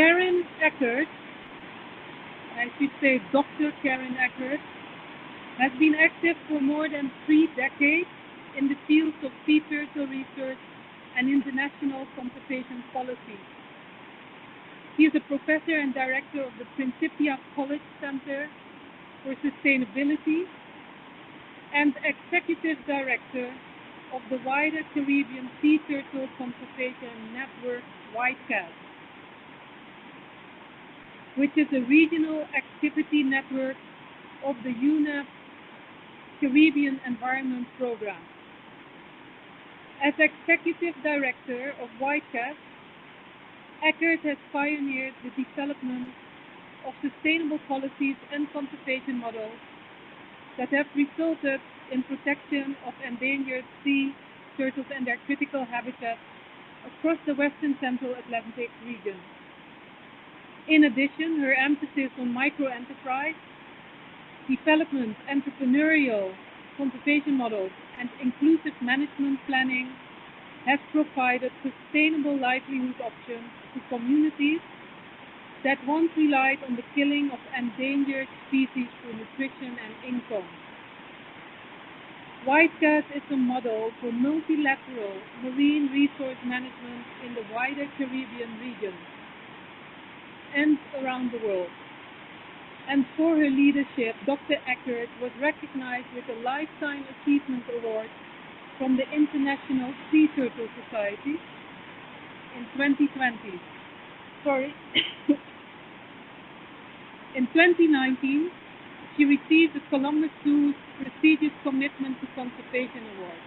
Karen Eckert, I should say Dr. Karen Eckert, has been active for more than 3 decades in the fields of sea turtle research and international conservation policy. He is a professor and director of the Principia College Center for Sustainability and executive director of the wider Caribbean Sea Turtle Conservation Network, WIDECAST, which is a regional activity network of the UNEP Caribbean Environment Program. As executive director of WIDECAST, Eckert has pioneered the development of sustainable policies and conservation models that have resulted in protection of endangered sea turtles and their critical habitats across the Western Central Atlantic region. In addition, her emphasis on micro-enterprise, development, entrepreneurial conservation models, and inclusive management planning has provided sustainable livelihood options to communities that once relied on the killing of endangered species for nutrition and income. WIDECAST is a model for multilateral marine resource management in the wider Caribbean region and around the world. And for her leadership, Dr. Eckert was recognized with a Lifetime Achievement Award from the International Sea Turtle Society in 2020. In 2019, she received the Columbus Zoo's prestigious Commitment to Conservation Award.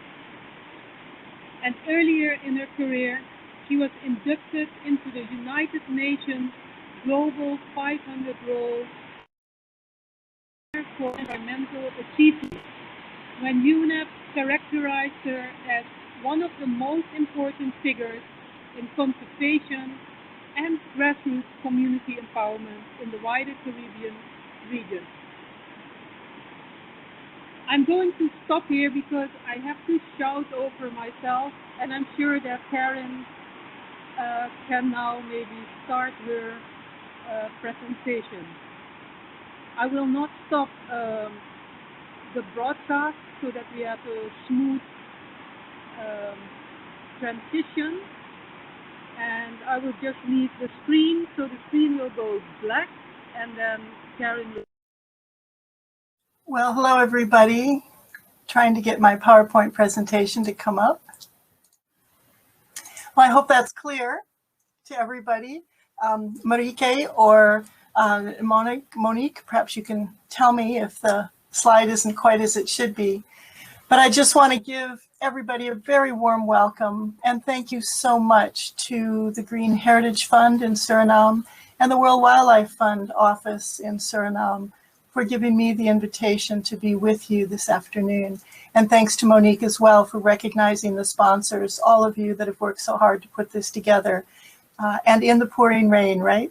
And earlier in her career, she was inducted into the United Nations Global 500 Role for Environmental Achievement, when UNEP characterized her as one of the most important figures in conservation and grassroots community empowerment in the wider Caribbean region. I'm going to stop here because I have to shout over myself, and I'm sure that Karen can now maybe start her presentation. I will not stop the broadcast so that we have a smooth transition, and I will just leave the screen, so the screen will go black, and then Karen will. Well, hello everybody. Trying to get my PowerPoint presentation to come up. Well, I hope that's clear to everybody. Marique or Monique, perhaps you can tell me if the slide isn't quite as it should be. But I just want to give everybody a very warm welcome and thank you so much to the Green Heritage Fund in Suriname and the World Wildlife Fund office in Suriname for giving me the invitation to be with you this afternoon. And thanks to Monique as well for recognizing the sponsors, all of you that have worked so hard to put this together. And in the pouring rain, right?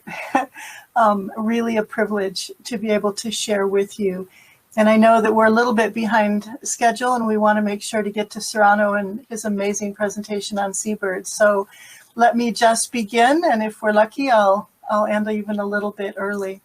Really a privilege to be able to share with you. And I know that we're a little bit behind schedule and we want to make sure to get to Serrano and his amazing presentation on seabirds. So let me just begin, and if we're lucky, I'll end even a little bit early.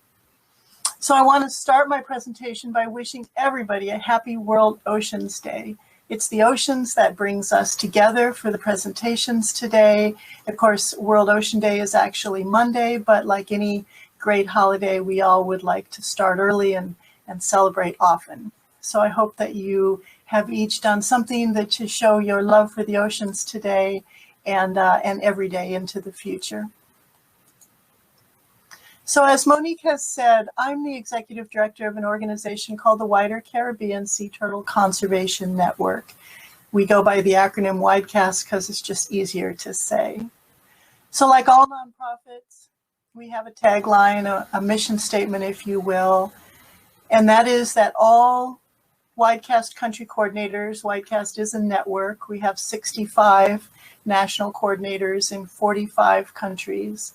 So I want to start my presentation by wishing everybody a happy World Oceans Day. It's the oceans that brings us together for the presentations today. Of course, World Ocean Day is actually Monday, but like any great holiday, we all would like to start early and celebrate often. So I hope that you have each done something that to show your love for the oceans today and every day into the future. So as Monique has said, I'm the executive director of an organization called the Wider Caribbean Sea Turtle Conservation Network. We go by the acronym WIDECAST because it's just easier to say. So like all nonprofits, we have a tagline, a mission statement, if you will, and that is that all WIDECAST country coordinators, WIDECAST is a network. We have 65 national coordinators in 45 countries.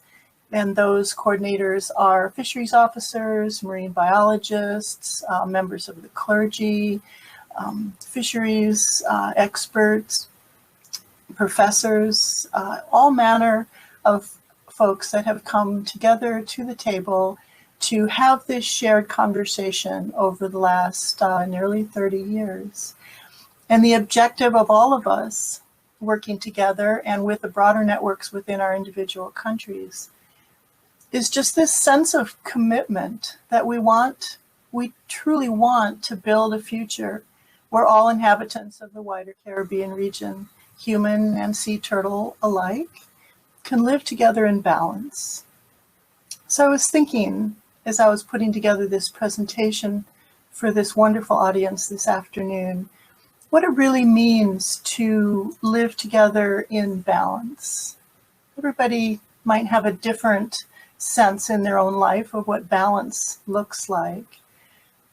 And those coordinators are fisheries officers, marine biologists, members of the clergy, fisheries experts, professors, all manner of folks that have come together to the table to have this shared conversation over the last nearly 30 years. And the objective of all of us working together and with the broader networks within our individual countries is just this sense of commitment that we truly want to build a future where all inhabitants of the wider Caribbean region, human and sea turtle alike, can live together in balance. So I was thinking, as I was putting together this presentation for this wonderful audience this afternoon, what it really means to live together in balance. Everybody might have a different sense in their own life of what balance looks like.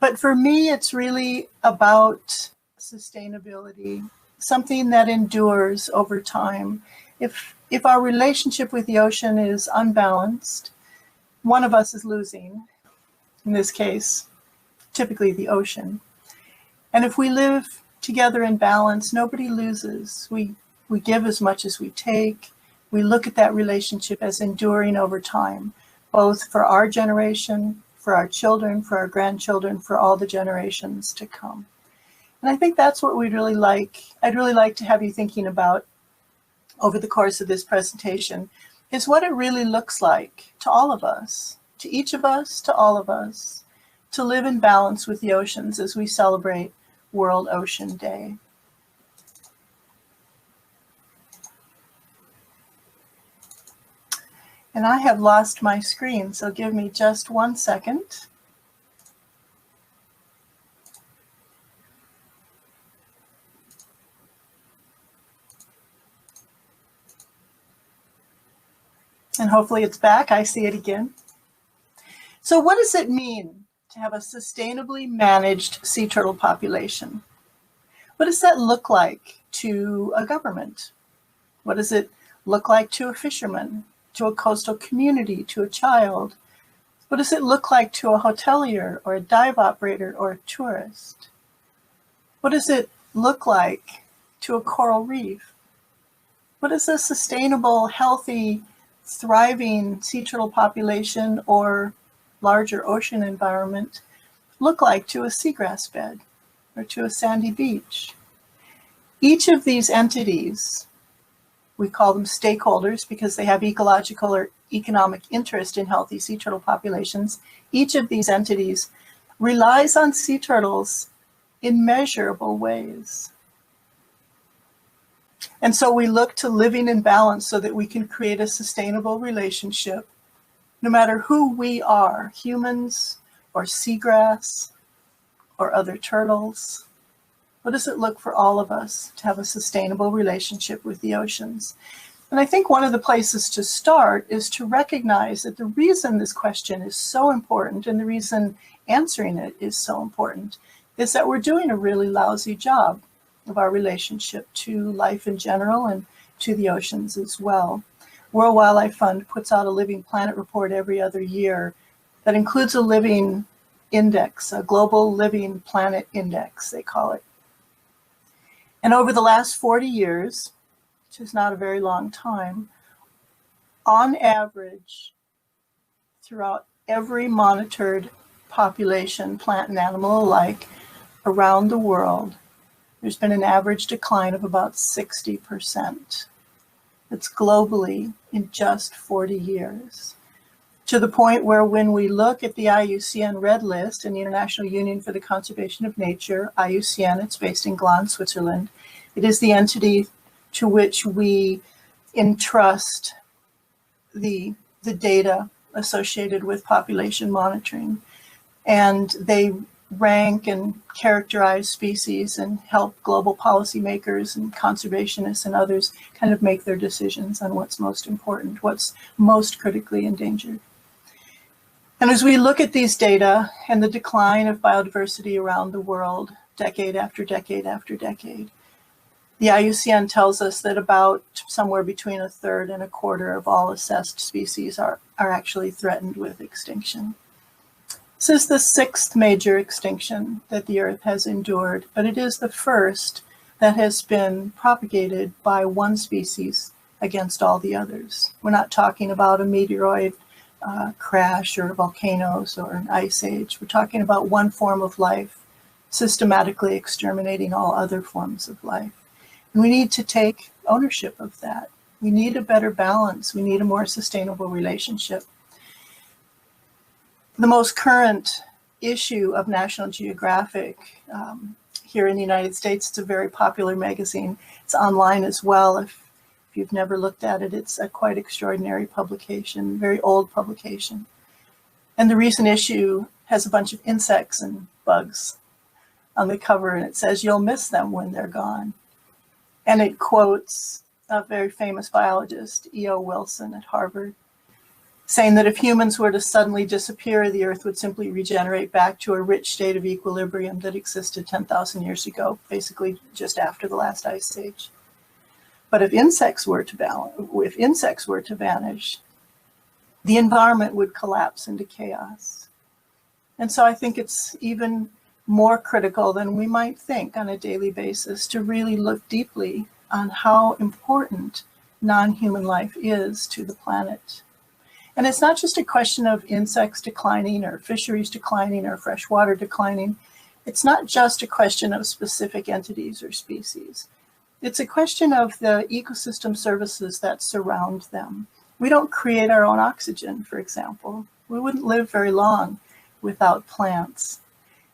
But for me, it's really about sustainability, something that endures over time. If our relationship with the ocean is unbalanced, one of us is losing, in this case, typically the ocean. And if we live together in balance, nobody loses. We give as much as we take. We look at that relationship as enduring over time, both for our generation, for our children, for our grandchildren, for all the generations to come. And I think that's what I'd really like to have you thinking about over the course of this presentation, is what it really looks like to all of us, to each of us, to all of us, to live in balance with the oceans as we celebrate World Ocean Day. And I have lost my screen, so give me just 1 second. And hopefully it's back. I see it again. So what does it mean to have a sustainably managed sea turtle population? What does that look like to a government? What does it look like to a fisherman, to a coastal community, to a child? What does it look like to a hotelier or a dive operator or a tourist? What does it look like to a coral reef? What does a sustainable, healthy, thriving sea turtle population or larger ocean environment look like to a seagrass bed or to a sandy beach? Each of these entities, we call them stakeholders because they have ecological or economic interest in healthy sea turtle populations. Each of these entities relies on sea turtles in measurable ways. And so we look to living in balance so that we can create a sustainable relationship, no matter who we are, humans or seagrass or other turtles. What does it look for all of us to have a sustainable relationship with the oceans? And I think one of the places to start is to recognize that the reason this question is so important and the reason answering it is so important is that we're doing a really lousy job of our relationship to life in general and to the oceans as well. World Wildlife Fund puts out a Living Planet report every other year that includes a living index, a global living planet index, they call it. And over the last 40 years, which is not a very long time, on average, throughout every monitored population, plant and animal alike, around the world, there's been an average decline of about 60%. That's globally in just 40 years. To the point where when we look at the IUCN Red List and the International Union for the Conservation of Nature, IUCN, it's based in Gland, Switzerland, it is the entity to which we entrust the data associated with population monitoring. And they rank and characterize species and help global policymakers and conservationists and others kind of make their decisions on what's most important, what's most critically endangered. And as we look at these data and the decline of biodiversity around the world, decade after decade after decade, the IUCN tells us that about somewhere between a third and a quarter of all assessed species are actually threatened with extinction. This is the sixth major extinction that the Earth has endured, but it is the first that has been propagated by one species against all the others. We're not talking about a meteoroid crash or volcanoes or an ice age. We're talking about one form of life systematically exterminating all other forms of life. And we need to take ownership of that. We need a better balance. We need a more sustainable relationship. The most current issue of National Geographic here in the United States, it's a very popular magazine. It's online as well. If you've never looked at it, it's a quite extraordinary publication, very old publication. And the recent issue has a bunch of insects and bugs on the cover, and it says, "You'll miss them when they're gone." And it quotes a very famous biologist, E.O. Wilson at Harvard, saying that if humans were to suddenly disappear, the Earth would simply regenerate back to a rich state of equilibrium that existed 10,000 years ago, basically just after the last ice age. But if insects were to vanish, the environment would collapse into chaos. And so I think it's even more critical than we might think on a daily basis to really look deeply on how important non-human life is to the planet. And it's not just a question of insects declining or fisheries declining or fresh water declining. It's not just a question of specific entities or species. It's a question of the ecosystem services that surround them. We don't create our own oxygen, for example. We wouldn't live very long without plants.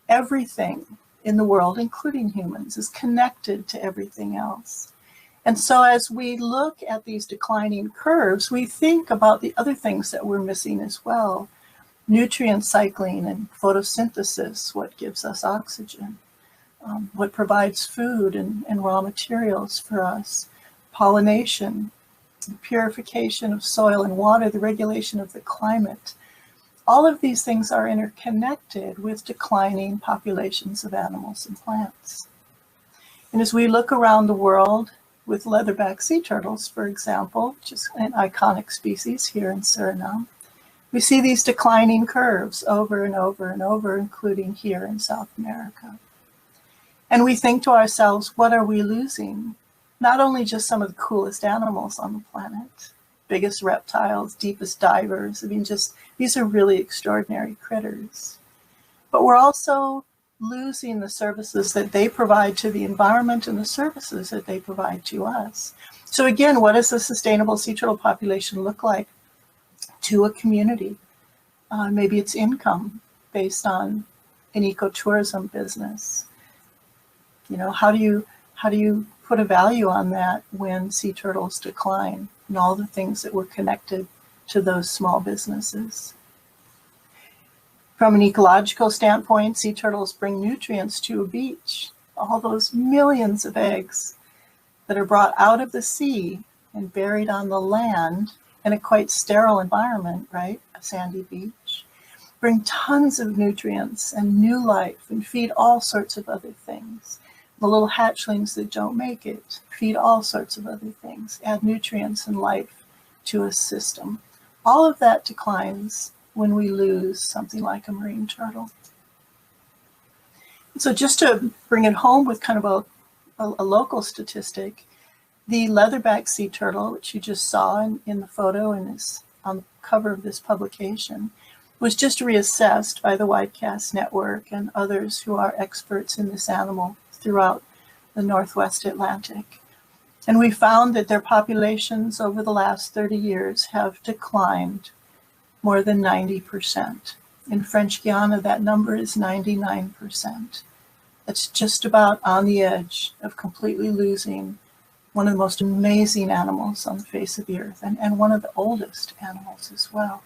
Everything in the world, including humans, is connected to everything else. And so as we look at these declining curves, we think about the other things that we're missing as well. Nutrient cycling and photosynthesis, what gives us oxygen, what provides food and raw materials for us, pollination, purification of soil and water, the regulation of the climate. All of these things are interconnected with declining populations of animals and plants. And as we look around the world with leatherback sea turtles, for example, which is an iconic species here in Suriname, we see these declining curves over and over and over, including here in South America. And we think to ourselves, what are we losing? Not only just some of the coolest animals on the planet, biggest reptiles, deepest divers. I mean, just these are really extraordinary critters. But we're also losing the services that they provide to the environment and the services that they provide to us. So again, what does a sustainable sea turtle population look like to a community? Maybe it's income based on an ecotourism business. You know, how do you put a value on that when sea turtles decline and all the things that were connected to those small businesses? From an ecological standpoint, sea turtles bring nutrients to a beach. All those millions of eggs that are brought out of the sea and buried on the land in a quite sterile environment, right? A sandy beach, bring tons of nutrients and new life and feed all sorts of other things. The little hatchlings that don't make it feed all sorts of other things, add nutrients and life to a system. All of that declines when we lose something like a marine turtle. So just to bring it home with kind of a local statistic, the leatherback sea turtle, which you just saw in the photo and is on the cover of this publication, was just reassessed by the WIDECAST network and others who are experts in this animal throughout the Northwest Atlantic. And we found that their populations over the last 30 years have declined more than 90%. In French Guiana, that number is 99%. That's just about on the edge of completely losing one of the most amazing animals on the face of the earth, and one of the oldest animals as well.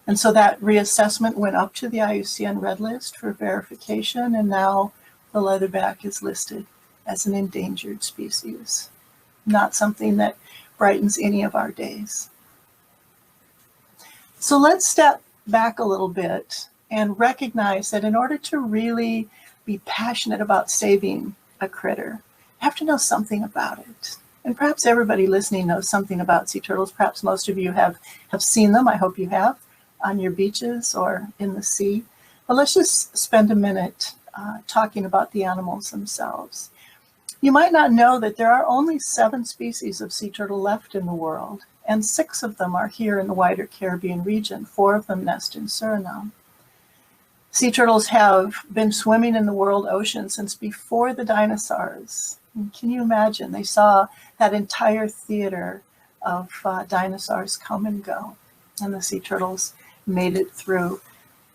And so that reassessment went up to the IUCN Red List for verification, and now the leatherback is listed as an endangered species. Not something that brightens any of our days. So let's step back a little bit and recognize that in order to really be passionate about saving a critter, you have to know something about it. And perhaps everybody listening knows something about sea turtles. Perhaps most of you have seen them. I hope you have, on your beaches or in the sea. But let's just spend a minute talking about the animals themselves. You might not know that there are only 7 species of sea turtle left in the world, and 6 of them are here in the wider Caribbean region. 4 of them nest in Suriname. Sea turtles have been swimming in the world ocean since before the dinosaurs. And can you imagine? They saw that entire theater of dinosaurs come and go, and the sea turtles made it through.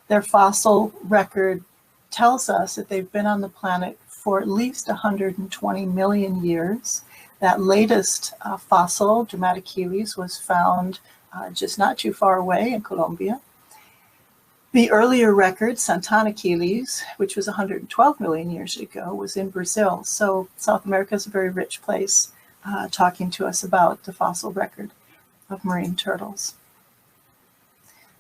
Their fossil record tells us that they've been on the planet for at least 120 million years. That latest fossil, Dromaeocheles, was found just not too far away in Colombia. The earlier record, Santanacheles, which was 112 million years ago, was in Brazil. So South America is a very rich place talking to us about the fossil record of marine turtles.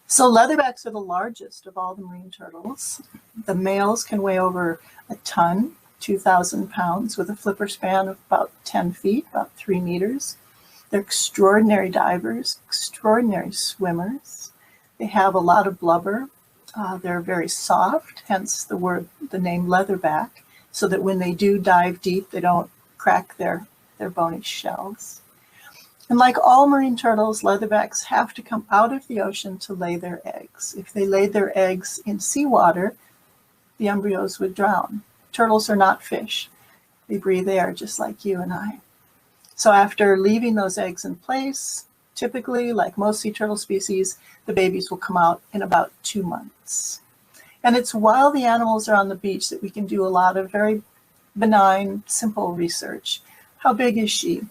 So leatherbacks are the largest of all the marine turtles. The males can weigh over a ton, 2,000 pounds, with a flipper span of about 10 feet, about 3 meters. They're extraordinary divers, extraordinary swimmers. They have a lot of blubber. They're very soft, hence the name leatherback, so that when they do dive deep, they don't crack their bony shells. And like all marine turtles, leatherbacks have to come out of the ocean to lay their eggs. If they laid their eggs in seawater, the embryos would drown. Turtles are not fish. They breathe air just like you and I. So after leaving those eggs in place, typically, like most sea turtle species, the babies will come out in about 2 months. And it's while the animals are on the beach that we can do a lot of very benign, simple research. How big is she?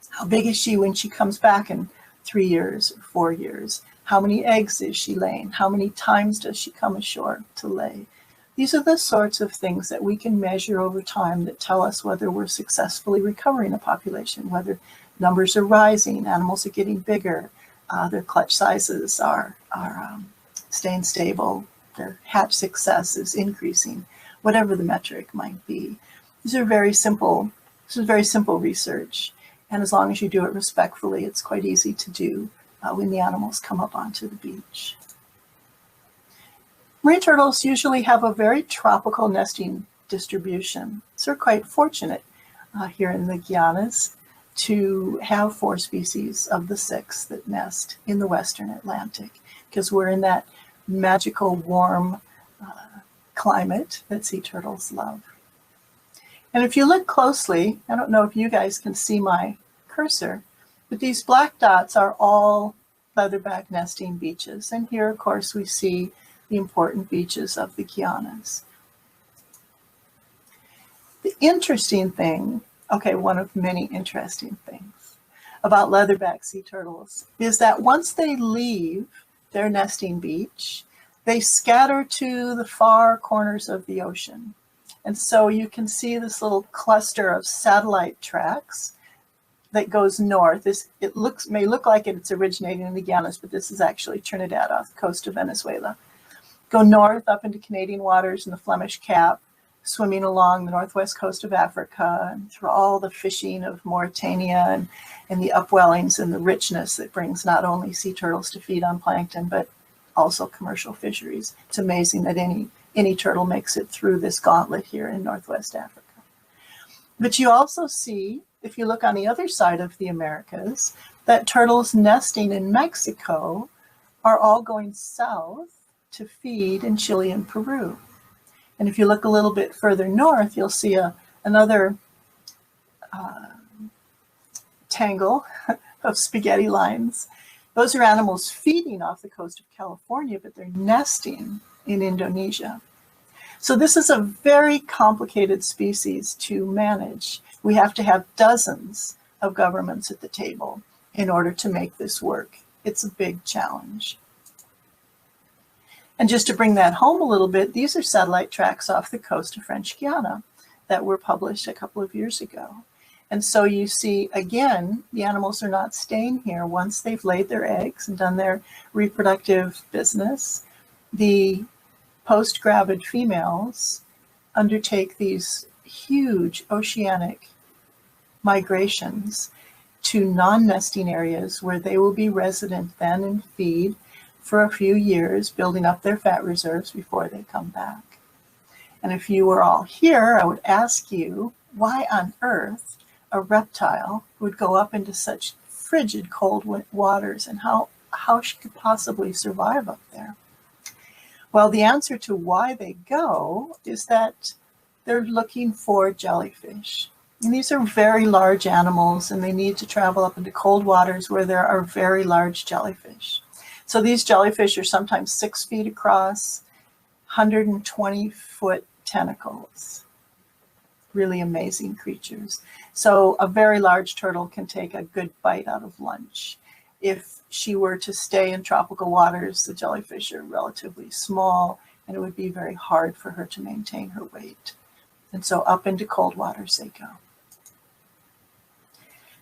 How big is she when she comes back in 3 years or 4 years? How many eggs is she laying? How many times does she come ashore to lay? These are the sorts of things that we can measure over time that tell us whether we're successfully recovering a population, whether numbers are rising, animals are getting bigger, their clutch sizes are staying stable, their hatch success is increasing, whatever the metric might be. This is very simple research. And as long as you do it respectfully, it's quite easy to do when the animals come up onto the beach. Marine turtles usually have a very tropical nesting distribution. So we're quite fortunate here in the Guianas to have 4 species of the 6 that nest in the Western Atlantic, because we're in that magical warm climate that sea turtles love. And if you look closely, I don't know if you guys can see my cursor, but these black dots are all leatherback nesting beaches. And here, of course, we see the important beaches of the Guianas. The interesting thing, one of many interesting things about leatherback sea turtles is that once they leave their nesting beach, they scatter to the far corners of the ocean. And so you can see this little cluster of satellite tracks that goes north. It may look like it's originating in the Guianas, but this is actually Trinidad off the coast of Venezuela. Go north up into Canadian waters and the Flemish Cap, swimming along the northwest coast of Africa and through all the fishing of Mauritania and the upwellings and the richness that brings not only sea turtles to feed on plankton, but also commercial fisheries. It's amazing that any turtle makes it through this gauntlet here in Northwest Africa. But you also see, if you look on the other side of the Americas, that turtles nesting in Mexico are all going south to feed in Chile and Peru. And if you look a little bit further north, you'll see another tangle of spaghetti lines. Those are animals feeding off the coast of California, but they're nesting in Indonesia. So this is a very complicated species to manage. We have to have dozens of governments at the table in order to make this work. It's a big challenge. And just to bring that home a little bit, these are satellite tracks off the coast of French Guiana that were published a couple of years ago. And so you see, again, the animals are not staying here. Once they've laid their eggs and done their reproductive business, the post-gravid females undertake these huge oceanic migrations to non-nesting areas where they will be resident then and feed for a few years, building up their fat reserves before they come back. And if you were all here, I would ask you, why on earth a reptile would go up into such frigid cold waters and how she could possibly survive up there. Well, the answer to why they go is that they're looking for jellyfish. And these are very large animals, and they need to travel up into cold waters where there are very large jellyfish. So these jellyfish are sometimes 6 feet across, 120-foot tentacles. Really amazing creatures. So a very large turtle can take a good bite out of lunch. If she were to stay in tropical waters, the jellyfish are relatively small, and it would be very hard for her to maintain her weight. And so up into cold waters they go.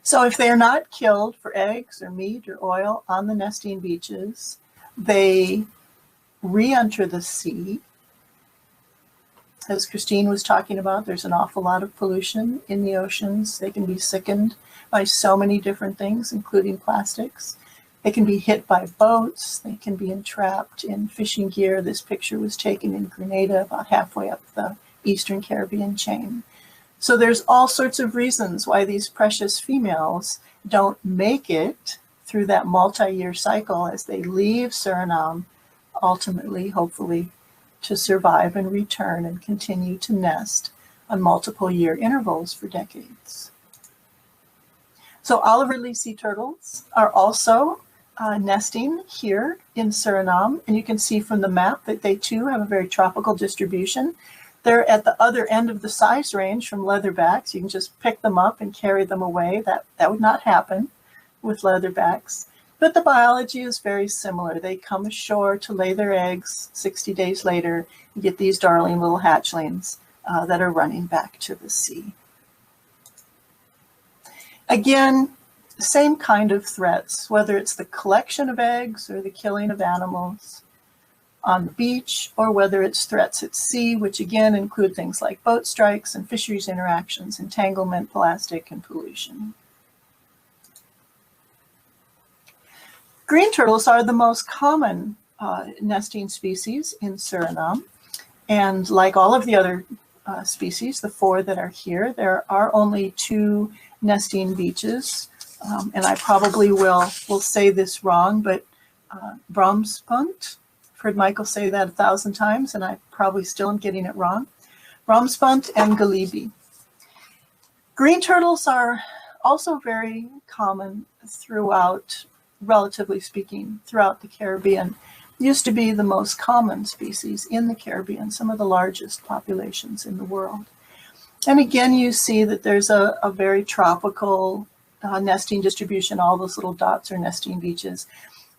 So if they are not killed for eggs or meat or oil on the nesting beaches, they re-enter the sea. As Christine was talking about, there's an awful lot of pollution in the oceans. They can be sickened by so many different things, including plastics. They can be hit by boats. They can be entrapped in fishing gear. This picture was taken in Grenada, about halfway up the Eastern Caribbean chain. So there's all sorts of reasons why these precious females don't make it through that multi-year cycle as they leave Suriname, ultimately, hopefully, to survive and return and continue to nest on multiple year intervals for decades. So Oliver Lee sea turtles are also nesting here in Suriname, and you can see from the map that they too have a very tropical distribution. They're at the other end of the size range from leatherbacks. You can just pick them up and carry them away. That would not happen with leatherbacks. But the biology is very similar. They come ashore to lay their eggs. 60 days later, you get these darling little hatchlings that are running back to the sea. Again, same kind of threats, whether it's the collection of eggs or the killing of animals on the beach, or whether it's threats at sea, which again include things like boat strikes and fisheries interactions, entanglement, plastic, and pollution. Green turtles are the most common nesting species in Suriname. And like all of the other species, the 4 that are here, there are only 2 nesting beaches. And I probably will say this wrong, but Bromspunt, I've heard Michael say that 1,000 times, and I probably still am getting it wrong. Bromspunt and Galibi. Green turtles are also very common throughout, relatively speaking, throughout the Caribbean. Used to be the most common species in the Caribbean, some of the largest populations in the world. And again, you see that there's a very tropical nesting distribution. All those little dots are nesting beaches.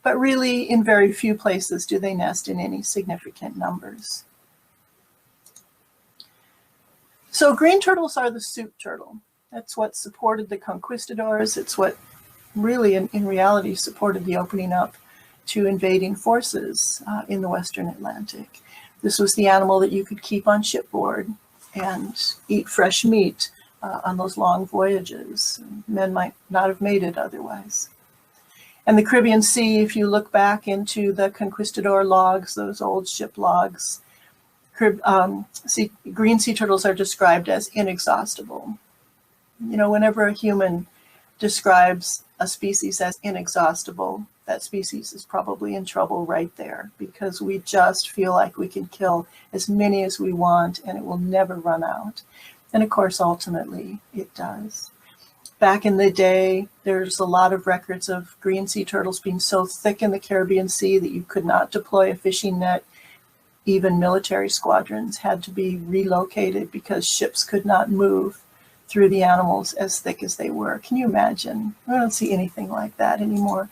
But really, in very few places do they nest in any significant numbers. So green turtles are the soup turtle. That's what supported the conquistadors. It's what really, in reality, supported the opening up to invading forces in the Western Atlantic. This was the animal that you could keep on shipboard and eat fresh meat on those long voyages. Men might not have made it otherwise. And the Caribbean Sea, if you look back into the conquistador logs, those old ship logs, green sea turtles are described as inexhaustible. You know, whenever a human describes a species as inexhaustible, that species is probably in trouble right there, because we just feel like we can kill as many as we want and it will never run out. And of course, ultimately, it does. Back in the day, there's a lot of records of green sea turtles being so thick in the Caribbean Sea that you could not deploy a fishing net. Even military squadrons had to be relocated because ships could not move through the animals as thick as they were. Can you imagine? I don't see anything like that anymore.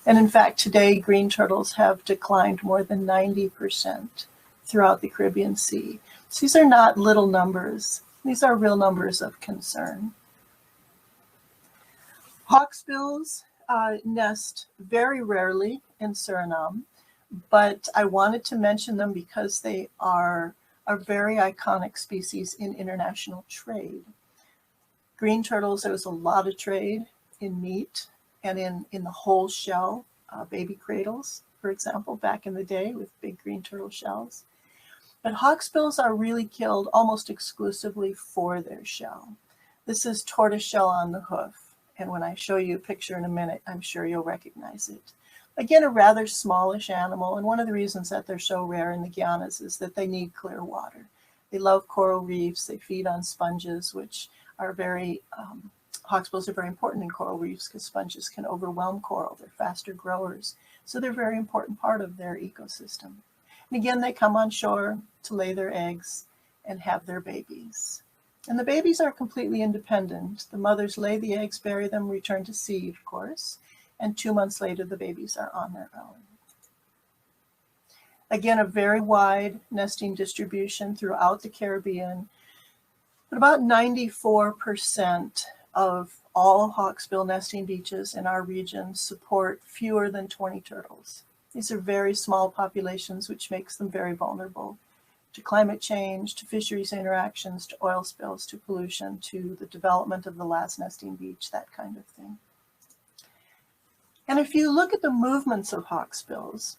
And in fact, today, green turtles have declined more than 90% throughout the Caribbean Sea. So these are not little numbers. These are real numbers of concern. Hawksbills nest very rarely in Suriname, but I wanted to mention them because they are a very iconic species in international trade. Green turtles, there was a lot of trade in meat and in the whole shell, baby cradles, for example, back in the day with big green turtle shells. But hawksbills are really killed almost exclusively for their shell. This is tortoiseshell on the hoof. And when I show you a picture in a minute, I'm sure you'll recognize it. Again, a rather smallish animal. And one of the reasons that they're so rare in the Guianas is that they need clear water. They love coral reefs. They feed on sponges, which are very, hawksbills are very important in coral reefs because sponges can overwhelm coral. They're faster growers. So they're a very important part of their ecosystem. And again, they come on shore to lay their eggs and have their babies. And the babies are completely independent. The mothers lay the eggs, bury them, return to sea, of course. And 2 months later, the babies are on their own. Again, a very wide nesting distribution throughout the Caribbean. But about 94% of all hawksbill nesting beaches in our region support fewer than 20 turtles. These are very small populations, which makes them very vulnerable to climate change, to fisheries interactions, to oil spills, to pollution, to the development of the last nesting beach, that kind of thing. And if you look at the movements of hawksbills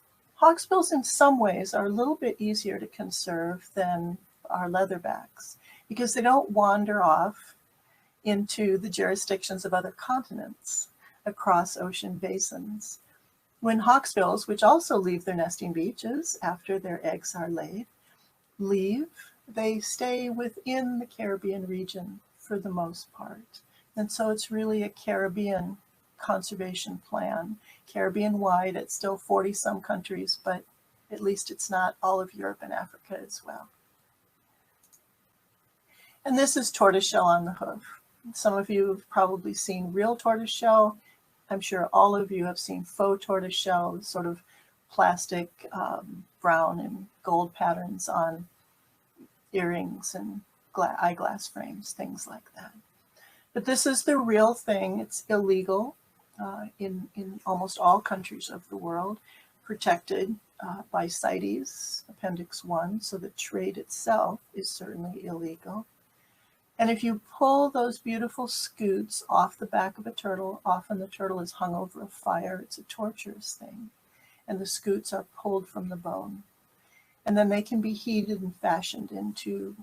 in some ways are a little bit easier to conserve than our leatherbacks because they don't wander off into the jurisdictions of other continents across ocean basins. When hawksbills, which also leave their nesting beaches after their eggs are laid, leave, they stay within the Caribbean region for the most part. And so it's really a Caribbean conservation plan, Caribbean-wide. It's still 40-some countries, but at least it's not all of Europe and Africa as well. And this is tortoiseshell on the hoof. Some of you have probably seen real tortoiseshell. I'm sure all of you have seen faux tortoiseshell, sort of plastic brown and gold patterns on earrings and eyeglass frames, things like that. But this is the real thing. It's illegal in almost all countries of the world, protected by CITES, Appendix 1, so the trade itself is certainly illegal. And if you pull those beautiful scutes off the back of a turtle, often the turtle is hung over a fire. It's a torturous thing. And the scutes are pulled from the bone. And then they can be heated and fashioned into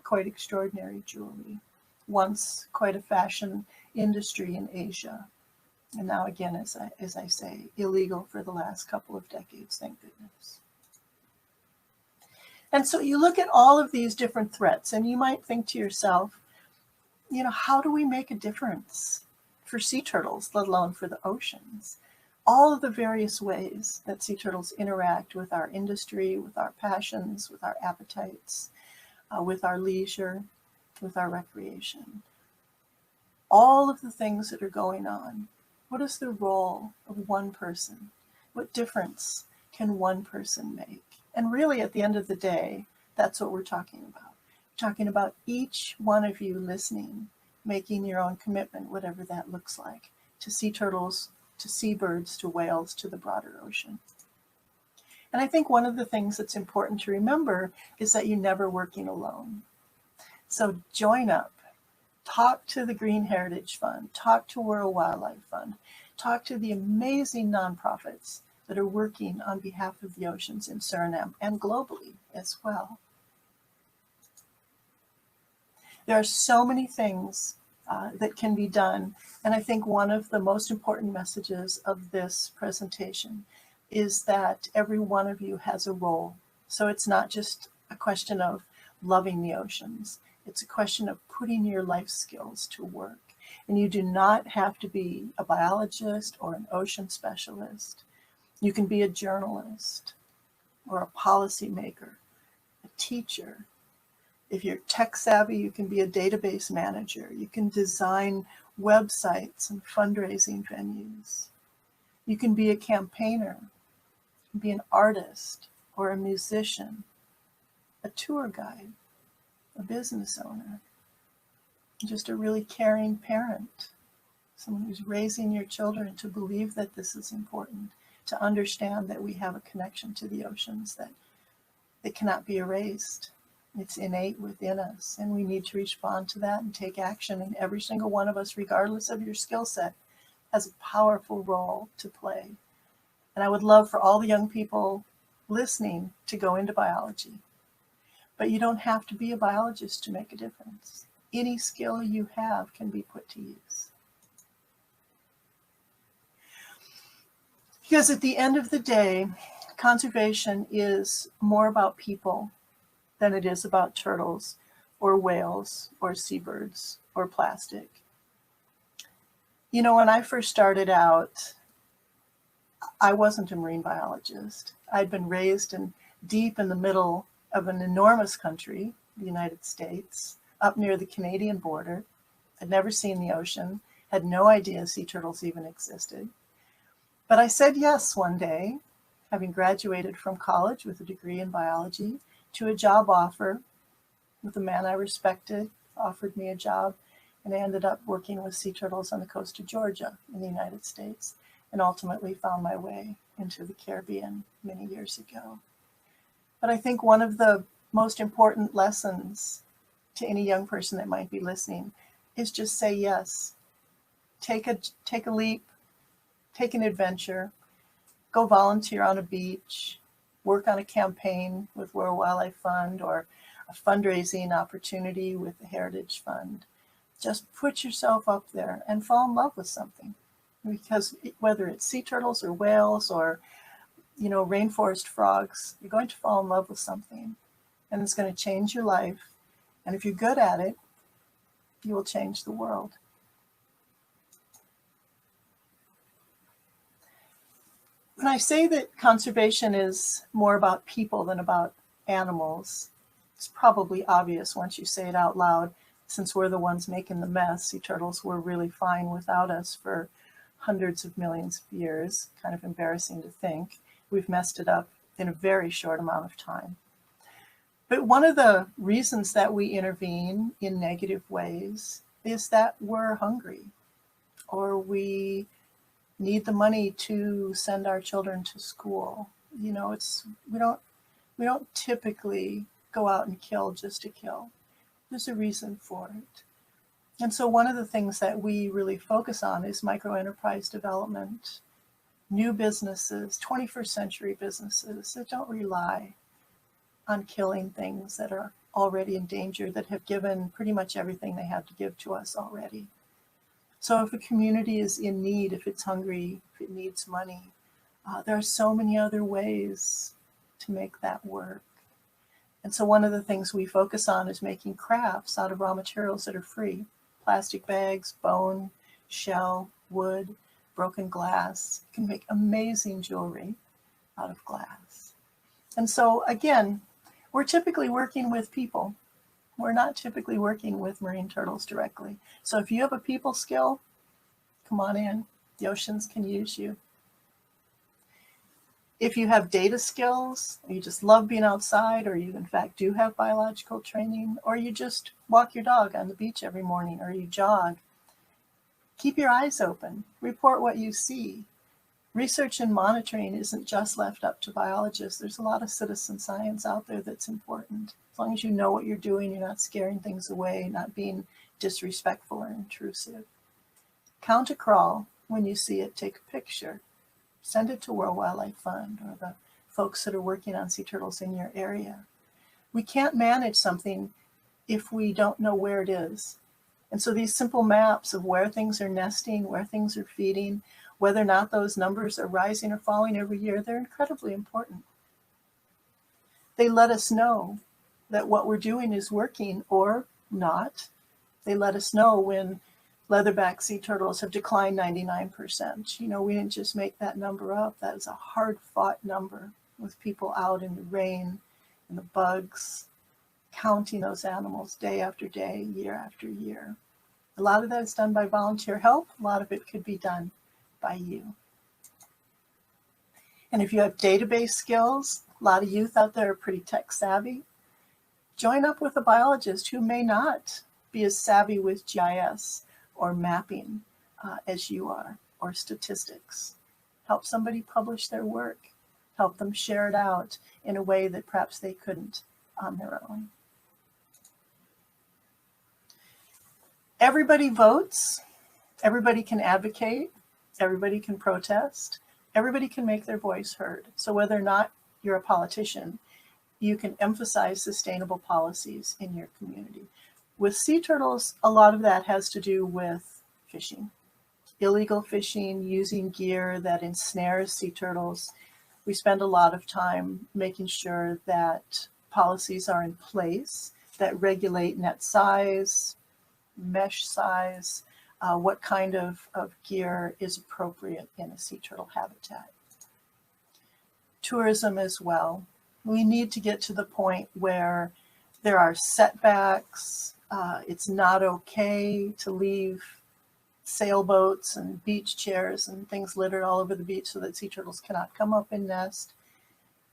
quite extraordinary jewelry. Once quite a fashion industry in Asia. And now again, as I say, illegal for the last couple of decades, thank goodness. And so you look at all of these different threats and you might think to yourself, you know, how do we make a difference for sea turtles, let alone for the oceans? All of the various ways that sea turtles interact with our industry, with our passions, with our appetites, with our leisure, with our recreation. All of the things that are going on. What is the role of one person? What difference can one person make? And really, at the end of the day, that's what we're talking about. We're talking about each one of you listening, making your own commitment, whatever that looks like, to sea turtles, to seabirds, to whales, to the broader ocean. And I think one of the things that's important to remember is that you're never working alone. So join up. Talk to the Green Heritage Fund, talk to World Wildlife Fund, talk to the amazing nonprofits that are working on behalf of the oceans in Suriname and globally as well. There are so many things that can be done, and I think one of the most important messages of this presentation is that every one of you has a role. So it's not just a question of loving the oceans. It's a question of putting your life skills to work. And you do not have to be a biologist or an ocean specialist. You can be a journalist or a policymaker, a teacher. If you're tech savvy, you can be a database manager. You can design websites and fundraising venues. You can be a campaigner, you can be an artist or a musician, a tour guide, a business owner, just a really caring parent, someone who's raising your children to believe that this is important, to understand that we have a connection to the oceans that it cannot be erased. It's innate within us, and we need to respond to that and take action. And every single one of us, regardless of your skill set, has a powerful role to play. And I would love for all the young people listening to go into biology. But you don't have to be a biologist to make a difference. Any skill you have can be put to use. Because at the end of the day, conservation is more about people than it is about turtles or whales or seabirds or plastic. You know, when I first started out, I wasn't a marine biologist. I'd been raised deep in the middle of an enormous country, the United States, up near the Canadian border. I'd never seen the ocean, had no idea sea turtles even existed. But I said yes one day, having graduated from college with a degree in biology, to a job offer with a man I respected, offered me a job, and I ended up working with sea turtles on the coast of Georgia in the United States, and ultimately found my way into the Caribbean many years ago. But I think one of the most important lessons to any young person that might be listening is just say yes. Take a leap, take an adventure, go volunteer on a beach, work on a campaign with World Wildlife Fund or a fundraising opportunity with the Heritage Fund. Just put yourself up there and fall in love with something. Because whether it's sea turtles or whales or, you know, rainforest frogs, you're going to fall in love with something and it's going to change your life. And if you're good at it, you will change the world. When I say that conservation is more about people than about animals, it's probably obvious once you say it out loud, since we're the ones making the mess. Sea turtles were really fine without us for hundreds of millions of years. Kind of embarrassing to think. We've messed it up in a very short amount of time. But one of the reasons that we intervene in negative ways is that we're hungry, or we need the money to send our children to school. You know, we don't typically go out and kill just to kill. There's a reason for it. And so one of the things that we really focus on is microenterprise development, new businesses, 21st century businesses that don't rely on killing things that are already endangered, that have given pretty much everything they have to give to us already. So if a community is in need, if it's hungry, if it needs money, there are so many other ways to make that work. And so one of the things we focus on is making crafts out of raw materials that are free. Plastic bags, bone, shell, wood, broken glass. You can make amazing jewelry out of glass. And so again, we're typically working with people. We're not typically working with marine turtles directly. So if you have a people skill, come on in. The oceans can use you. If you have data skills, or you just love being outside, or you in fact do have biological training, or you just walk your dog on the beach every morning, or you jog, keep your eyes open. Report what you see. Research and monitoring isn't just left up to biologists. There's a lot of citizen science out there that's important. As long as you know what you're doing, you're not scaring things away, not being disrespectful or intrusive. Count a crawl. When you see it, take a picture. Send it to World Wildlife Fund or the folks that are working on sea turtles in your area. We can't manage something if we don't know where it is. And so these simple maps of where things are nesting, where things are feeding, whether or not those numbers are rising or falling every year, they're incredibly important. They let us know that what we're doing is working or not. They let us know when leatherback sea turtles have declined 99%. You know, we didn't just make that number up. That is a hard-fought number with people out in the rain and the bugs, counting those animals day after day, year after year. A lot of that is done by volunteer help. A lot of it could be done by you. And if you have database skills, a lot of youth out there are pretty tech savvy. Join up with a biologist who may not be as savvy with GIS or mapping as you are, or statistics. Help somebody publish their work. Help them share it out in a way that perhaps they couldn't on their own. Everybody votes. Everybody can advocate. Everybody can protest. Everybody can make their voice heard. So whether or not you're a politician, you can emphasize sustainable policies in your community. With sea turtles, a lot of that has to do with fishing. Illegal fishing, using gear that ensnares sea turtles. We spend a lot of time making sure that policies are in place that regulate net size, mesh size, what kind of gear is appropriate in a sea turtle habitat. Tourism as well. We need to get to the point where there are setbacks. It's not okay to leave sailboats and beach chairs and things littered all over the beach so that sea turtles cannot come up and nest.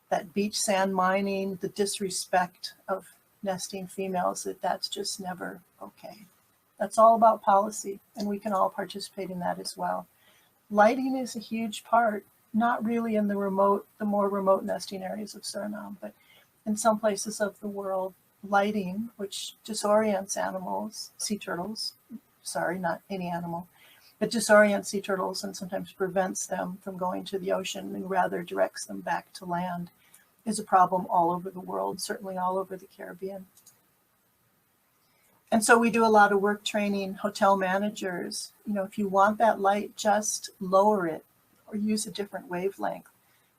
That beach sand mining, the disrespect of nesting females, that's just never okay. That's all about policy, and we can all participate in that as well. Lighting is a huge part, not really in the more remote nesting areas of Suriname, but in some places of the world, lighting, which disorients animals, sea turtles, sorry, not any animal, but disorients sea turtles and sometimes prevents them from going to the ocean and rather directs them back to land, is a problem all over the world, certainly all over the Caribbean. And so we do a lot of work training hotel managers. If you want that light, just lower it or use a different wavelength.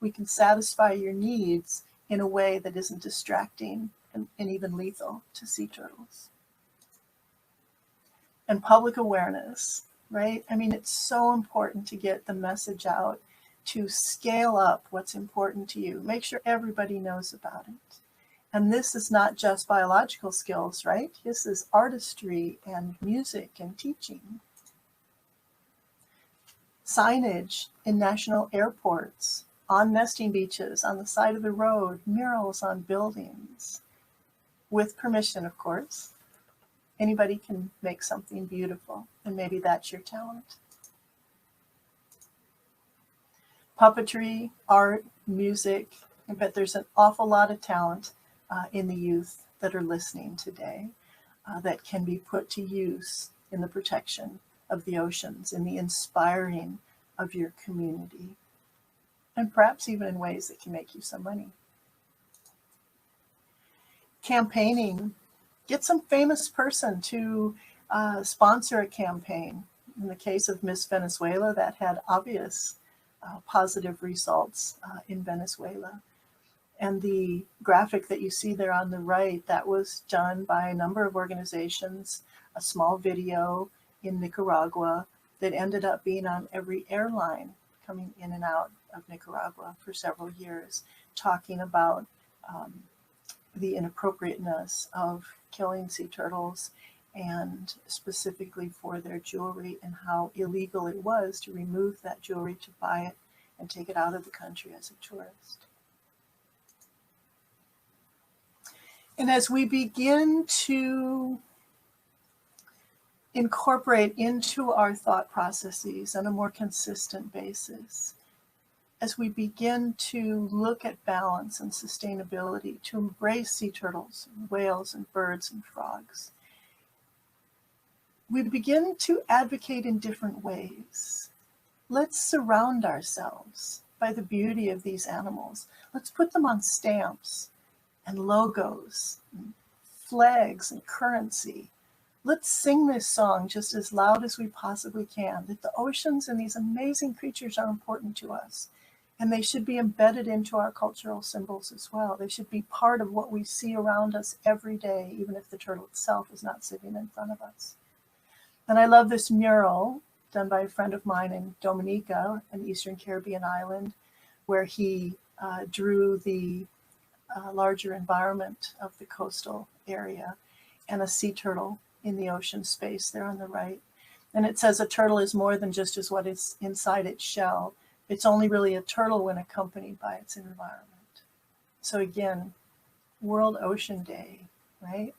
We can satisfy your needs in a way that isn't distracting and even lethal to sea turtles. And public awareness, right? It's so important to get the message out, to scale up what's important to you. Make sure everybody knows about it. And this is not just biological skills, right? This is artistry and music and teaching. Signage in national airports, on nesting beaches, on the side of the road, murals on buildings, with permission, of course. Anybody can make something beautiful, and maybe that's your talent. Puppetry, art, music, I bet there's an awful lot of talent in the youth that are listening today that can be put to use in the protection of the oceans, in the inspiring of your community, and perhaps even in ways that can make you some money. Campaigning, get some famous person to sponsor a campaign. In the case of Miss Venezuela, that had obvious positive results in Venezuela. And the graphic that you see there on the right, that was done by a number of organizations, a small video in Nicaragua that ended up being on every airline coming in and out of Nicaragua for several years, talking about the inappropriateness of killing sea turtles and specifically for their jewelry and how illegal it was to remove that jewelry, to buy it and take it out of the country as a tourist. And as we begin to incorporate into our thought processes on a more consistent basis, as we begin to look at balance and sustainability, to embrace sea turtles, and whales and birds and frogs, we begin to advocate in different ways. Let's surround ourselves by the beauty of these animals. Let's put them on stamps and logos, and flags and currency. Let's sing this song just as loud as we possibly can, that the oceans and these amazing creatures are important to us. And they should be embedded into our cultural symbols as well. They should be part of what we see around us every day, even if the turtle itself is not sitting in front of us. And I love this mural done by a friend of mine in Dominica, an Eastern Caribbean island, where he drew the larger environment of the coastal area and a sea turtle in the ocean space there on the right. And it says a turtle is more than just as what is inside its shell. It's only really a turtle when accompanied by its environment. So again, World Ocean Day, right?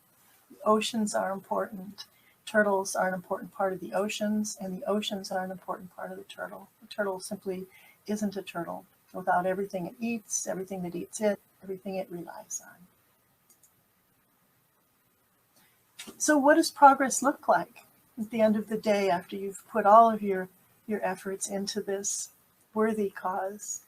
Oceans are important. Turtles are an important part of the oceans, and the oceans are an important part of the turtle. The turtle simply isn't a turtle without everything it eats, everything that eats it, everything it relies on. So what does progress look like at the end of the day after you've put all of your efforts into this worthy cause?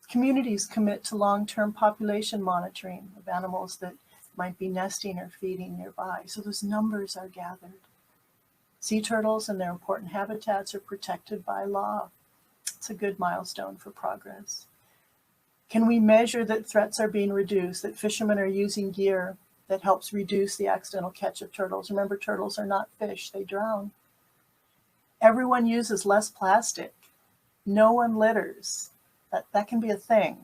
Communities commit to long-term population monitoring of animals that might be nesting or feeding nearby. So those numbers are gathered. Sea turtles and their important habitats are protected by law. It's a good milestone for progress. Can we measure that threats are being reduced, that fishermen are using gear that helps reduce the accidental catch of turtles? Remember, turtles are not fish, they drown. Everyone uses less plastic. No one litters. That can be a thing.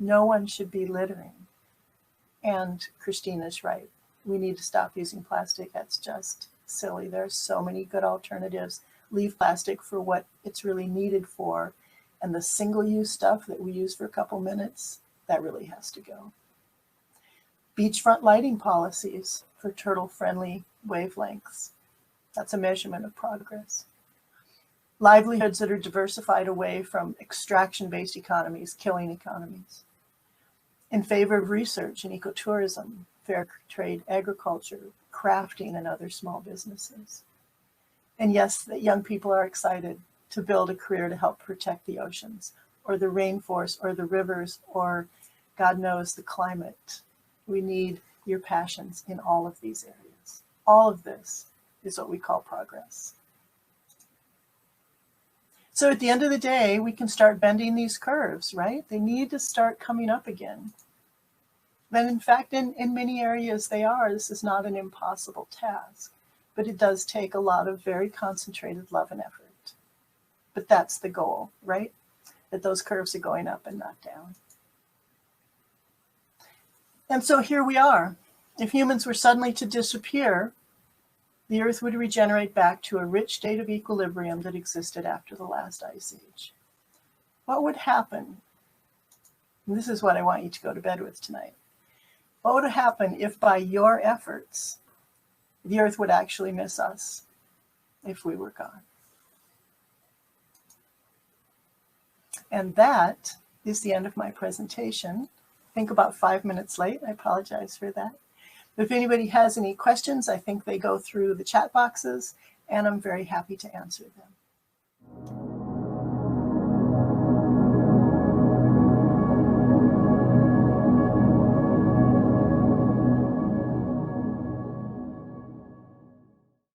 No one should be littering. And Christina's right. We need to stop using plastic. That's just silly. There are so many good alternatives. Leave plastic for what it's really needed for. And the single-use stuff that we use for a couple minutes, that really has to go. Beachfront lighting policies for turtle-friendly wavelengths. That's a measurement of progress. Livelihoods that are diversified away from extraction-based economies, killing economies. In favor of research and ecotourism, fair trade agriculture, crafting, and other small businesses. And yes, that young people are excited to build a career to help protect the oceans, or the rainforest, or the rivers, or God knows, the climate. We need your passions in all of these areas. All of this is what we call progress. So at the end of the day, we can start bending these curves, right? They need to start coming up again. Then in fact, in many areas they are. This is not an impossible task, but it does take a lot of very concentrated love and effort. But that's the goal, right? That those curves are going up and not down. And so here we are. If humans were suddenly to disappear, the Earth would regenerate back to a rich state of equilibrium that existed after the last ice age. What would happen? And this is what I want you to go to bed with tonight. What would happen if by your efforts, the Earth would actually miss us if we were gone? And that is the end of my presentation. I think about 5 minutes late. I apologize for that. If anybody has any questions, I think they go through the chat boxes, and I'm very happy to answer them.